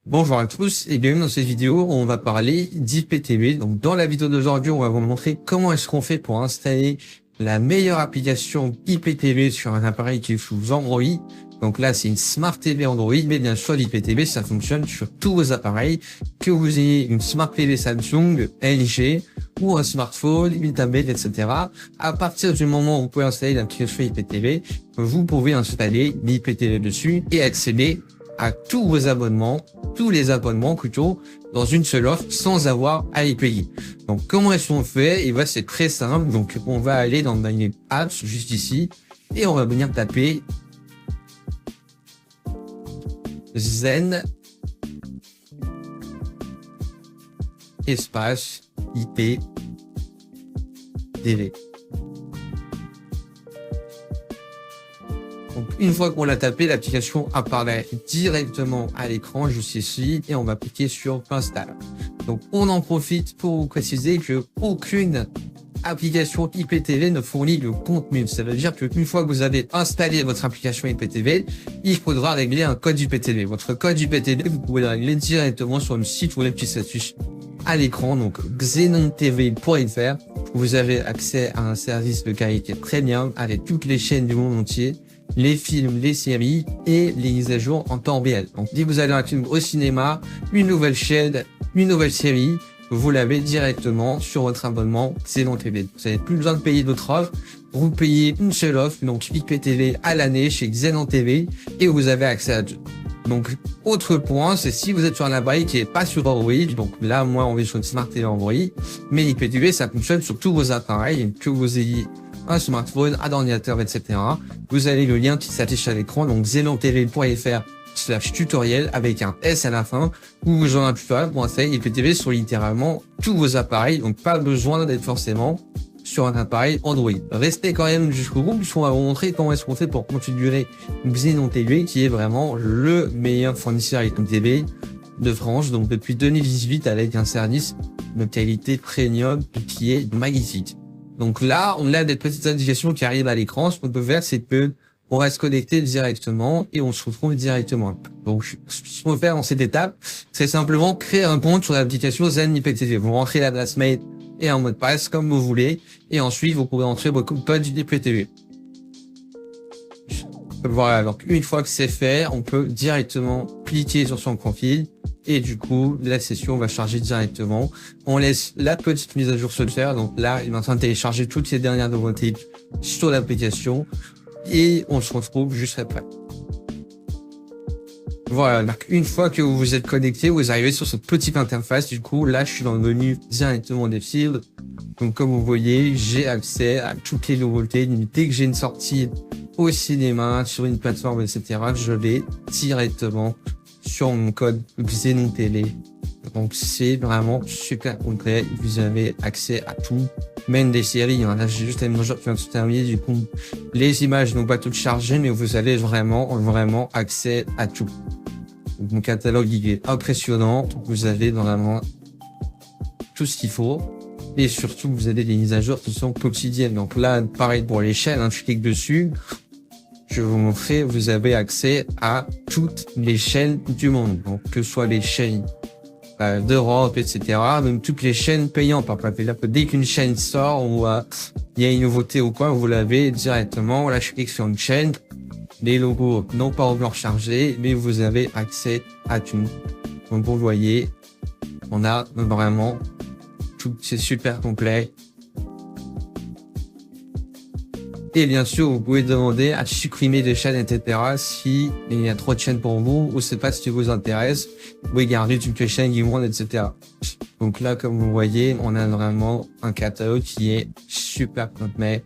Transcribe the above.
Bonjour à tous et bienvenue dans cette vidéo où on va parler d'IPTV. Donc dans la vidéo d'aujourd'hui, on va vous montrer comment est-ce qu'on fait pour installer la meilleure application IPTV sur un appareil qui est sous Android. Donc là, c'est une Smart TV Android, mais bien sûr, l'IPTV, ça fonctionne sur tous vos appareils, que vous ayez une Smart TV Samsung, LG, ou un smartphone, une tablette, etc. À partir du moment où vous pouvez installer l'application IPTV, vous pouvez installer l'IPTV dessus et accéder à tous vos abonnements, tous les abonnements plutôt, dans une seule offre sans avoir à les payer. Donc comment est-ce qu'on fait? Et ben c'est très simple. Donc on va aller dans My Apps juste ici et on va venir taper Zen espace IP TV. Donc, une fois qu'on l'a tapé, l'application apparaît directement à l'écran, juste ici, et on va cliquer sur Install. Donc, on en profite pour vous préciser que aucune application IPTV ne fournit le contenu. Ça veut dire qu'une fois que vous avez installé votre application IPTV, il faudra régler un code IPTV. Votre code IPTV, vous pouvez le régler directement sur le site web qui s'affiche à l'écran, donc xenontv.fr. Vous avez accès à un service de qualité très bien avec toutes les chaînes du monde entier, les films, les séries et les mises à jour en temps réel. Donc, si vous avez un film au cinéma, une nouvelle chaîne, une nouvelle série, vous l'avez directement sur votre abonnement Xenon TV. Vous n'avez plus besoin de payer d'autres offres. Vous payez une seule offre, donc IPTV à l'année chez Xenon TV et vous avez accès à tout. Donc, autre point, c'est si vous êtes sur un appareil qui est pas sur Android, donc là, moi, on est sur une Smart TV Android, mais l'IPTV, ça fonctionne sur tous vos appareils, que vous ayez un smartphone, un ordinateur, etc. Vous avez le lien qui s'affiche à l'écran, donc xenontv.fr/tutoriel avec un S à la fin, où vous en appuyez pour installer IPTV sur littéralement tous vos appareils, donc pas besoin d'être forcément sur un appareil Android. Restez quand même jusqu'au bout, puisqu'on va vous montrer comment est-ce qu'on fait pour configurer Xenon TV, qui est vraiment le meilleur fournisseur IPTV de France, donc depuis 2018 avec un service de qualité premium qui est magnifique. Donc là, on a des petites indications qui arrivent à l'écran. Ce qu'on peut faire, c'est que on reste connecté directement et on se retrouve directement. Donc, ce qu'on peut faire dans cette étape, c'est simplement créer un compte sur l'application Zen IPTV. Vous rentrez l'adresse mail et un mot de passe comme vous voulez. Et ensuite, vous pouvez entrer votre code IPTV. Voilà. Donc, une fois que c'est fait, on peut directement cliquer sur son profil. Et du coup, la session va charger directement. On laisse la petite mise à jour se faire. Donc là, il est en train de télécharger toutes les dernières nouveautés sur l'application. Et on se retrouve juste après. Voilà, donc une fois que vous vous êtes connecté, vous arrivez sur cette petite interface. Du coup, là, je suis dans le menu directement des fields. Donc comme vous voyez, j'ai accès à toutes les nouveautés. Dès que j'ai une sortie au cinéma, sur une plateforme, etc., je vais directement sur mon code Xenon TV. Donc c'est vraiment super complet. Vous avez accès à tout, même des séries. Là, j'ai juste un mesure qui vient de se terminer. Du coup, les images n'ont pas toutes chargées, mais vous avez vraiment accès à tout. Donc, mon catalogue il est impressionnant. Vous avez vraiment tout ce qu'il faut. Et surtout, vous avez des mises à jour qui sont quotidiennes. Donc là, pareil pour les chaînes, je clique dessus. Je vais vous montrer, vous avez accès à toutes les chaînes du monde. Donc, que ce soit les chaînes d'Europe, etc. Même toutes les chaînes payantes. Par exemple, dès qu'une chaîne sort ou il y a une nouveauté ou quoi, vous l'avez directement. Là, je clique sur une chaîne. Les logos n'ont pas encore chargé, mais vous avez accès à tout. Donc, vous voyez, on a vraiment tout. C'est super complet. Et bien sûr, vous pouvez demander à supprimer des chaînes, etc. si il y a trop de chaînes pour vous ou c'est pas ce qui vous intéresse. Vous pouvez garder toutes les chaînes qui vont, etc. Donc là, comme vous voyez, on a vraiment un catalogue qui est super complet.